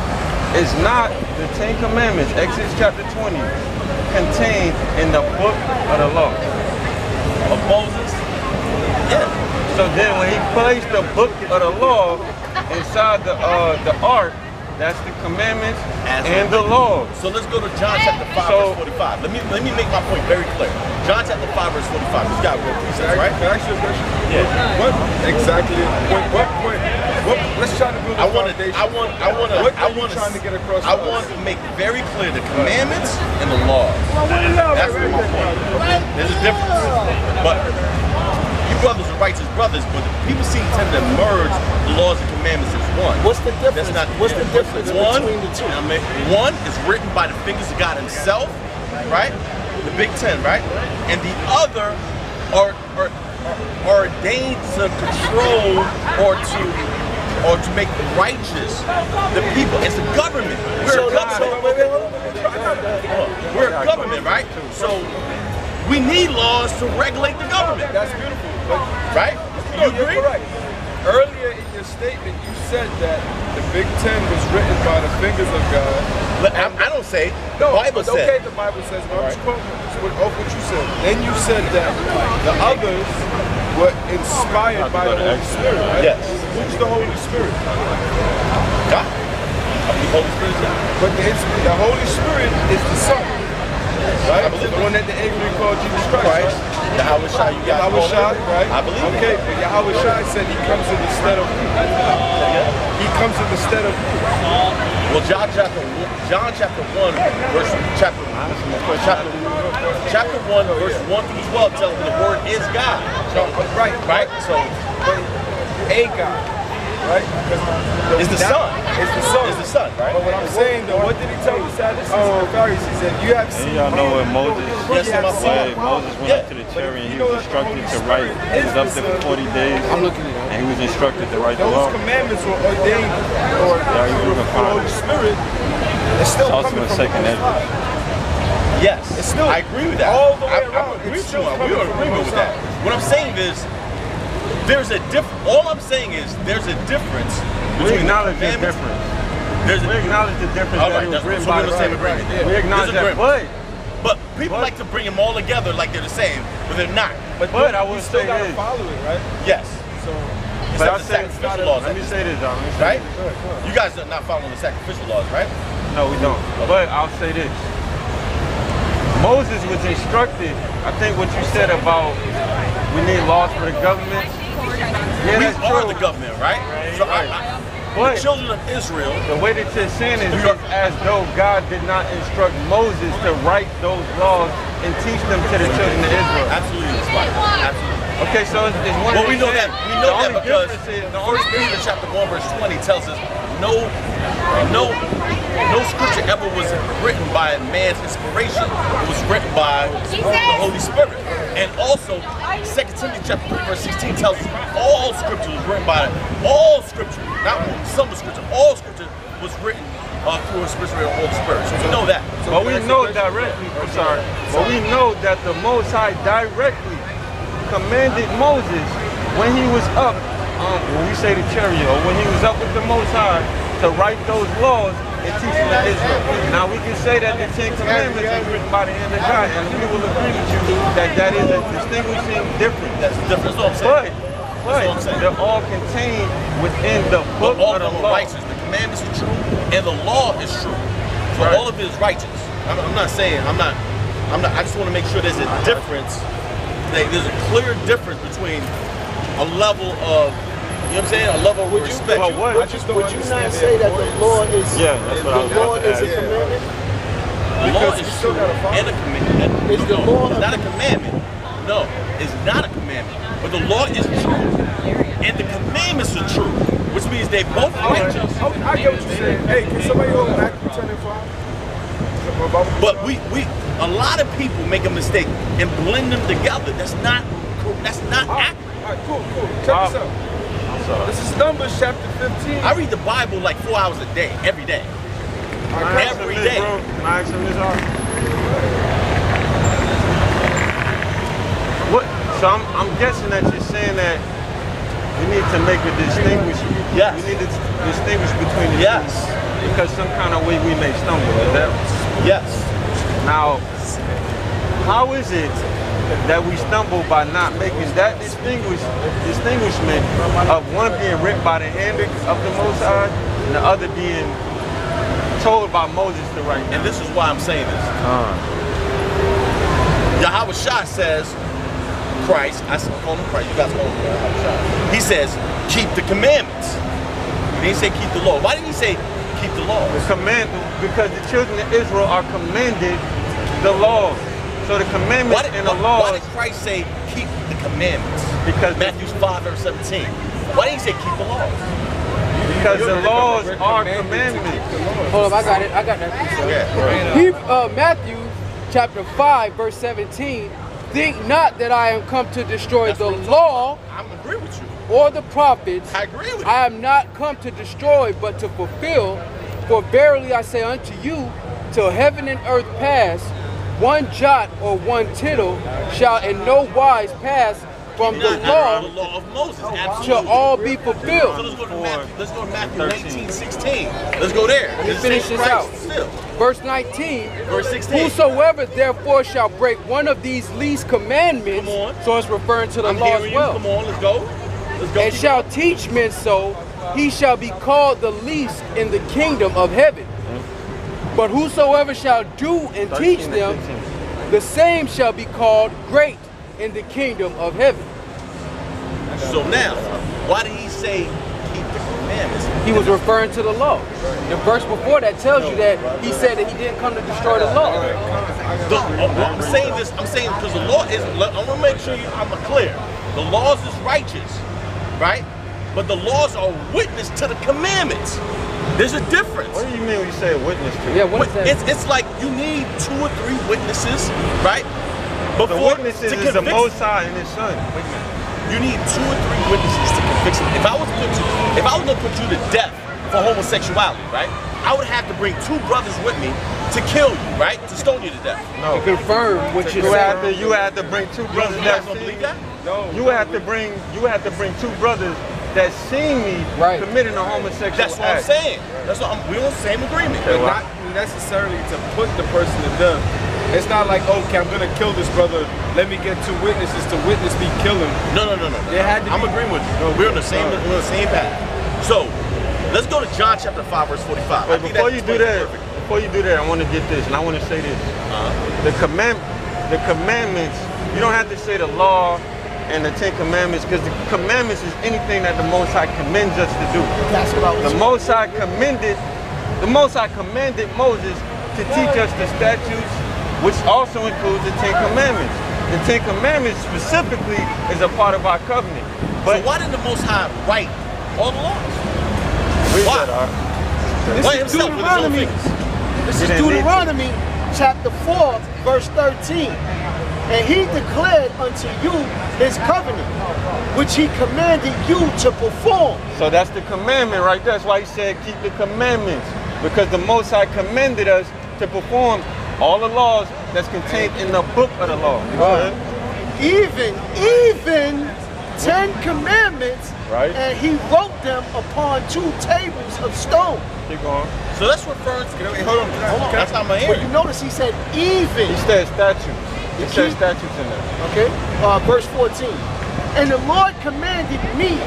Is not the Ten Commandments, Exodus chapter 20, contained in the book of the law? Of Moses? Yeah. So then when he placed the book of the law inside the ark, that's the commandments and the laws. So let's go to John chapter 5, verse 45. Let me make my point very clear. John chapter 5, verse 45. This guy wrote precepts, right? Can I ask you a question? Yeah. What exactly? What point? Let's try to build a foundation. I want to make very clear the commandments and the laws. That's my point. There's a difference. But you brothers are righteous brothers, but people tend to merge the laws and commandments as one. What's the difference? What's the difference between the two? One is written by the fingers of God himself, right? The Big Ten, right? And the other are ordained to control or to make righteous the people. It's a government. We're a government, right? So We need laws to regulate the government. That's beautiful. But Right? You you're agree? correct. Earlier in your statement, you said that the Big Ten was written by the fingers of God. But I don't say. No, the Bible but okay, said. the Bible says, I'm just quoting off what you said. Then you said that the others were inspired by the Holy Spirit, right? Yes. Who's the Holy Spirit? God. The Holy Spirit is God. But the Holy Spirit is the Son, right? I believe The one that the Angry called Jesus Christ. Christ. Yahawashi, you guys call Yahawashi, him? right? I believe it. Okay, but Yahawashi said he comes in the stead of who? He comes in the stead of who? Well, John chapter 1, verse chapter 1, verse 1 through 12 tells me the word is God. So, right. So But a God, right? it's the Son. It's the Son. It's the Son, right? But what I'm saying though, what did he tell the Sadducees and the Pharisees? He said, you have seen y'all know me, when Moses, Yes, my son. when Moses went up to the chariot and he was instructed to write. He was up there for 40 days I'm looking at it. and he was instructed to write the Those law. commandments were ordained or you through can the find Holy it. Spirit. It's still It's also coming in from second the Most Ezra. High. Yes, It's still I agree with that. all the way I around. agree It's with you. still We're coming in from agreement the with Most that. High. What I'm saying is, there's a difference. All I'm saying is, there's a difference We between acknowledge the commandments. difference. There's We acknowledge the difference All that right, it was that's written so we're by in the same the agreement. We acknowledge There's that, agreement. but But people like to bring them all together like they're the same, but they're not. I you would still say gotta this. follow it, right? Yes. So But I the say, sacrificial laws, let me say this, dog. right? You guys are not following the sacrificial laws, right? No, we don't. But I'll say this. Moses was instructed, I think what you said about we need laws for the government. Yeah, We that's are true. the government, right? So the But children of Israel, the way that you're saying it is as though God did not instruct Moses to write those laws and teach them to the children of Israel. absolutely inspired. Absolutely. Okay, so it's one Well, of we these know that. things. We know The that only because difference is the 1 Peter chapter 1 verse 20 tells us no scripture ever was written by man's inspiration. It was written by the Holy Spirit. And also, 2 Timothy chapter 3 verse 16 tells us all scripture was written by all scripture, not some of scripture. All scripture was written through a spirit of the Holy Spirit. So we know that. But we know directly, I'm sorry, but we know that the Most High directly commanded Moses when he was up, when we say the chariot, or when he was up with the Most High to write those laws and teach them to Israel. Now we can say that the 10 Commandments is written by the hand of God, and we will agree with you that that is a distinguishing difference. That's different. That's what I'm saying. But they're all contained within the book But all of of the them are law. righteous. The commandments are true, and the law is true. So Right. all of it is righteous. I'm not saying, I'm not, I just want to make sure there's a difference. There's a clear difference between a level of, you know what I'm saying, a level of respect. Well, what? I just don't Would you not understand say that the law is Yeah, that's what I was the law about to is a ask. commandment? The law Because is you still true gotta follow and a commandment. Is the law It's not a commandment. No, it's not a commandment. But the law is true, and the commandments are true, which means they both righteous. Okay, I get what you're saying. Hey, can somebody hold Matthew 10 and 5? But a lot of people make a mistake and blend them together. That's not accurate. All right, cool. Check this out. I'm sorry. This is Numbers chapter 15. I read the Bible like 4 hours a day, every day. Every day. Can I ask him this, What? So I'm guessing that you're saying that we need to make a distinguish. Yes. We need to distinguish between the Yes. two. Because some kind of way we may stumble. Is that? Yes. Now, how is it that we stumble by not making that distinguishment of one being written by the hand of the Most High and the other being told by Moses to write? And this is why I'm saying this. Yahawashi says, Christ, I call him Christ, you guys call him Yahawashi. He says, keep the commandments. He didn't say keep the law. Why didn't he say keep the law? Because the children of Israel are commanded the laws. So the commandments and the laws. Why did Christ say keep the commandments? Because Matthew 5 verse 17. Why didn't he say keep the laws? Because the laws are commandments. Hold up, I got that piece. Yeah. Matthew chapter 5 verse 17. Think not that I am come to destroy That's the what I'm law I agree with you. or the prophets. I agree with you. I am not come to destroy, but to fulfill. For verily I say unto you, till heaven and earth pass, one jot or one tittle shall in no wise pass from the law of Moses. Absolutely. shall all be fulfilled. So let's go to Matthew 19:16. Let's go there. Let me finish this out. Verse 19. Verse 16. Whosoever therefore shall break one of these least commandments, so it's referring to the law as well. Come on, let's go. Let's go. And shall teach men so, he shall be called the least in the kingdom of heaven. But whosoever shall do and teach them, the same shall be called great in the kingdom of heaven. So now, why did he say keep the commandments? He was referring to the law. The verse before that tells you that he said that he didn't come to destroy the law. I'm saying this, because the law is, I'm going to make sure I'm clear. The laws is righteous, right? But the laws are witness to the commandments. There's a difference. What do you mean when you say witness to? Yeah, what is that? It's like you need 2 or 3 witnesses, right? The witnesses is the Most High and His Son. You need 2 or 3 witnesses to convict him. If I was going to put you to death for homosexuality, right? I would have to bring 2 brothers with me to kill you, right? To stone you to death. No. To confirm what you said. You had to bring 2 brothers that don't believe that? No. You had to bring 2 brothers that seen me committing a homosexual That's what act. I'm saying. That's what we're on the same agreement. But not necessarily to put the person to death. It's not like, okay, I'm gonna kill this brother. Let me get 2 witnesses to witness me kill him. No. I'm agreeing with you. We're on the same. We're on the same path. So let's go to John chapter 5, verse 45. Wait, before you do that, I want to get this, and I want to say this. The commandments. You don't have to say the law and the 10 Commandments, because the commandments is anything that the Most High commends us to do. That's what I was The Most High commanded Moses to teach us the statutes, which also includes the 10 Commandments. The 10 Commandments specifically is a part of our covenant. But so why did the Most High write all the laws? Why? This is Deuteronomy. This is Deuteronomy chapter 4, verse 13. And he declared unto you his covenant, which he commanded you to perform. So that's the commandment right there. That's why he said keep the commandments. Because the Most High commanded us to perform all the laws that's contained in the book of the law. Even 10 commandments, right? And he wrote them upon 2 tables of stone. Keep going. So that's referring to, hold on. That's how my But you notice he said even. He said statutes. He said statutes in there. Okay, verse 14. And the Lord commanded me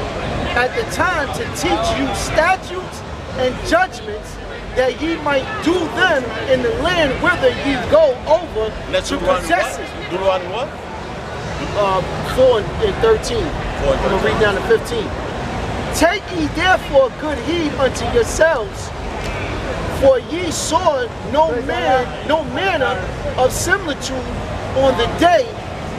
at the time to teach you statutes and judgments, that ye might do them in the land whither ye go over to possess it. Deuteronomy what? 4 and 13. I'm going to read down to 15. Take ye therefore good heed unto yourselves, for ye saw no manner of similitude on the day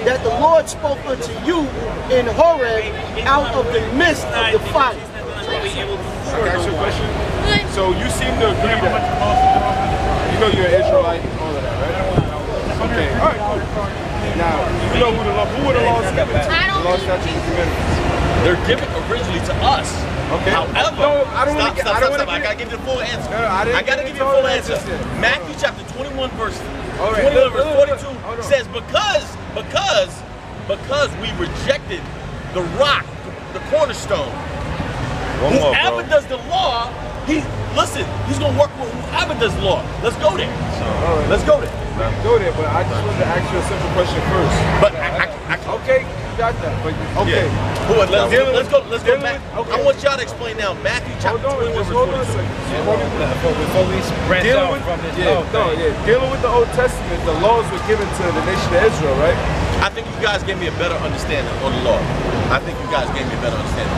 that the Lord spoke unto you in Horeb out of the midst of the fire. So you seem to agree that, you know, you're an Israelite and all of that, right? Okay, all right, cool. Now, you know who were the laws given to? The law, statutes, and commandments. They're given originally to us. Okay. However, no, I don't want to stop. I gotta give you the full answer. I gotta give you the full answer. Matthew chapter 21 verse 21 verse 42 says because we rejected the rock, the cornerstone. Whoever does the law, he's gonna work with whoever does the law. Let's go there. Let's go there. Go there, but I just wanted to ask you a simple question first. But okay, you got that. But okay. Yeah. Let's go back. Okay. I want y'all to explain now Matthew chapter 21 verse 42. Before we branch out from this dealing with the Old Testament, the laws were given to the nation of Israel, right? I think you guys gave me a better understanding on the law. I think you guys gave me a better understanding.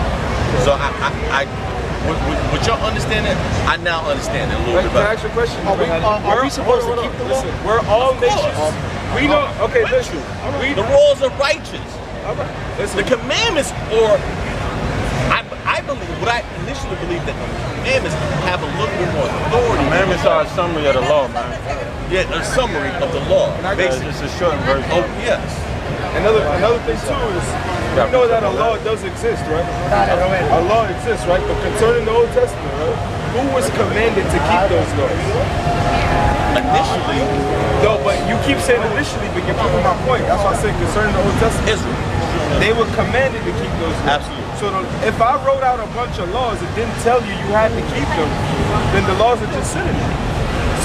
So with your understanding, I now understand it a little bit better. Can I ask you a question? Are we supposed to keep the law? We're all nations. We know. Okay, listen. The rules are righteous. All right. Listen. The commandments, or I believe, what I initially believed, that the commandments have a little bit more authority. Commandments are a summary of the law, man. Yeah, a summary of the law. Basically, it's a short version. Oh yes. Another thing too is, we know that a law does exist, right? A law exists, right? But concerning the Old Testament, right? who was commanded to keep those laws? Initially, No, but you keep saying initially, but you're proving my point. That's why I said concerning the Old Testament. Israel. They were commanded to keep those laws. Absolutely. So if I wrote out a bunch of laws that didn't tell you you had to keep them, then the laws are just sitting there.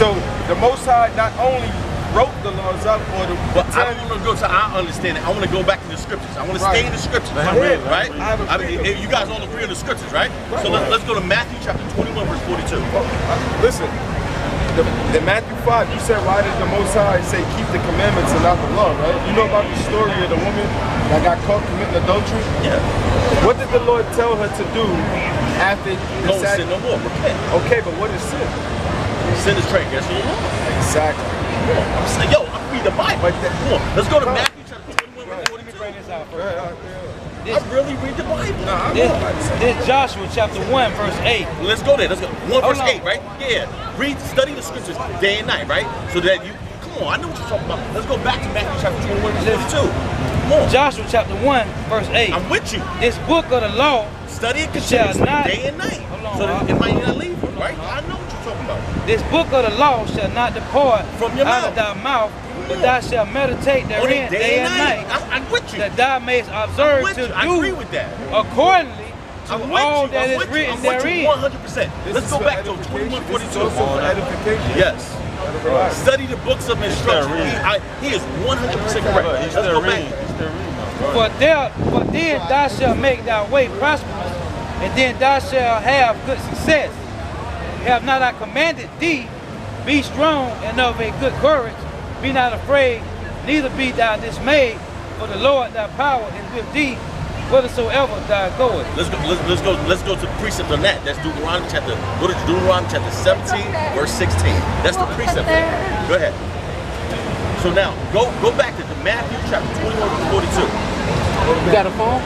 So the Most High not only wrote the laws up or the But I don't want to go to our understanding. I want to go back to the scriptures. I want to stay in the scriptures, right? I mean, you guys all agree on the scriptures, right? So let's go to Matthew chapter 21, verse 42. Listen, the Matthew 5, you said, why did the Most High say keep the commandments and not the law, right? You know about the story of the woman that got caught committing adultery? Yeah. What did the Lord tell her to do after the Don't sin no more. Repent. Okay, but what is sin? Sin is transgression. Exactly. I'm saying, yo, I read the Bible. Come on, let's go to Matthew chapter 21, verse 42. Let me bring this out first. I really read the Bible. This Joshua chapter 1, verse 8. Let's go there. Let's go. 1 verse on. 8, right? Yeah. Study the scriptures day and night, right? So that you, come on, I know what you're talking about. Let's go back to Matthew chapter 21, verse 42. Come on. Joshua chapter 1, verse 8. I'm with you. This book of the law Study it shall continuously not, day and night. hold on, So that Rob. it might not leave you, right? I know what you're talking about. this book of the law shall not depart From your out of mouth. thy mouth, but thou shalt meditate On therein it day and night. I'm with you. that thou mayest observe I'm with to you. I agree do with that. accordingly to I'm with all you. that I'm is with you. written I'm with you therein. 100%. This Let's is go for back to edification. 21, This is 42. also for edification. Yes. Study the books of instruction. He is 100% correct. Let's go back. For then thou shalt make thy way prosperous, and then thou shalt have good success. Have not I commanded thee, be strong and of a good courage, be not afraid, neither be thou dismayed, for the Lord thy power is with thee, whithersoever thou goest. Let's go to the precept on that. That's Deuteronomy chapter. Go to Deuteronomy chapter 17, verse 16. That's the precept. Go ahead. So now go back to the Matthew chapter 21, verse 42. You got a phone?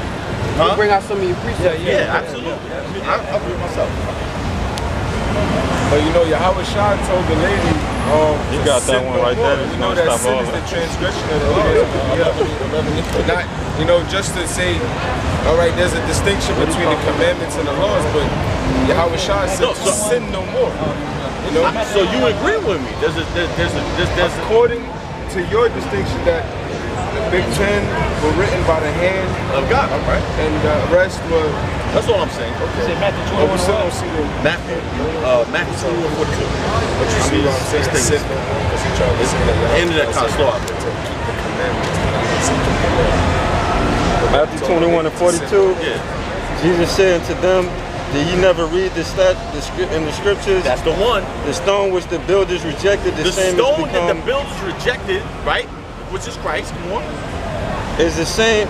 Huh? Bring out some of your precepts. Yeah, absolutely. I'll read myself. But you know, Yahawashi told the lady, You got that one right there. It's You know gonna that stop sin all is the that. transgression of the law. Not, you know, just to say, all right, there's a distinction between the commandments and the laws, but Yahawashi said No, to sin no more. You know, So you agree with me? There's according to your distinction that the Big Ten were written by the hand of God, right? and the rest were. That's all I'm saying. Say Matthew But we 21. still don't see the. Matthew 21, 42. But you see what I'm saying? These things. Sin, because he tried to say that. End of that kind of slow. To keep the commandments. and not to keep the law. Matthew 21 and 42. Yeah, Jesus said unto them, did ye never read in the scriptures? that's the one. The stone which the builders rejected, The same stone is that the become, builders rejected, right? Which is Christ. Come on. is the same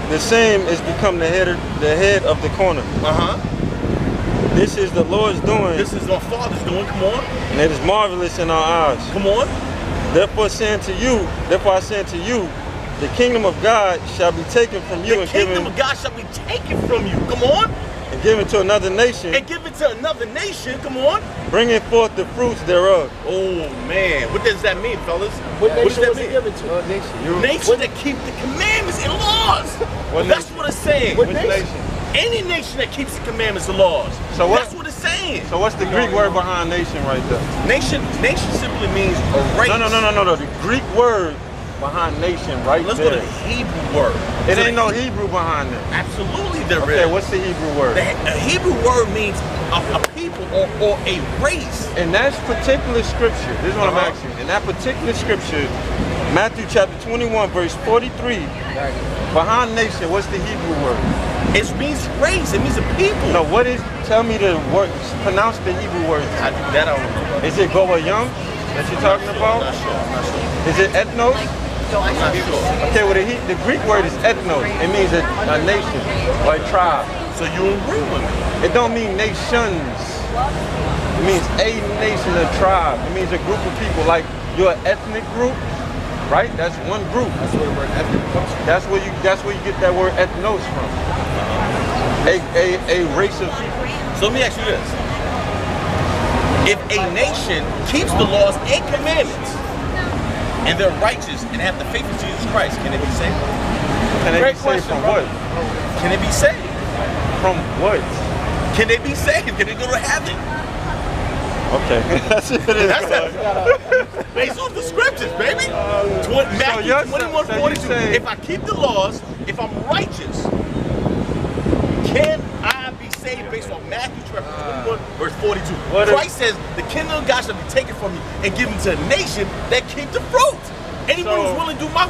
is become the head of the corner. This is the Lord's doing, This is our Father's doing. Come on. and it is marvelous in our eyes. Come on. Therefore I say unto you, the kingdom of God shall be taken from you The and kingdom of God shall be taken from you. Come on. given to another nation, And give it to another nation. Come on. bringing forth the fruits thereof. Oh man, what does that mean, fellas? What does nation that was it mean? given to? Nation that keep the commandments and laws. What That's nation? what it's saying. What Which nation? nation? Any nation that keeps the commandments and laws. So what- That's what it's saying. So what's the Greek word behind nation right there? Nation simply means a race. No. The Greek word behind nation right Let's go there. to the Hebrew word. It So ain't no Hebrew behind it. Absolutely there Okay, is. what's the Hebrew word? The Hebrew word means a people or a race. In that particular scripture, this is what I'm Uh-huh. asking. In that particular scripture, Matthew chapter 21, verse 43, behind nation, what's the Hebrew word? It means race. It means a people. No, what is, tell me the word, pronounce the Hebrew word. I do that. I don't know. Is it GABAR that you're talking I'm about? not sure. Is it ethnos? I'm not sure. Okay, well the Greek word is ethnos. It means a nation or a tribe. So you agree with me? It don't mean nations. It means a nation, a tribe. It means a group of people. Like you're an ethnic group, right? That's one group. That's where the word ethnic comes from. That's where you get that word ethnos from. A race of people. So let me ask you this. If a nation keeps the laws and commandments and they're righteous and have the faith in Jesus Christ, can it be saved? Can they Great be saved question, from bro. what? Can it be saved? From what? Can they be saved? Can they go to heaven? Okay. That's it. That's it. Based on the scriptures, baby. Matthew 21:42. If I keep the laws, if I'm righteous, can I be saved based on Matthew chapter 21, verse 42? Christ says, the kingdom of God shall be taken from you and given to a nation that keep the fruit. Anyone who's willing to do my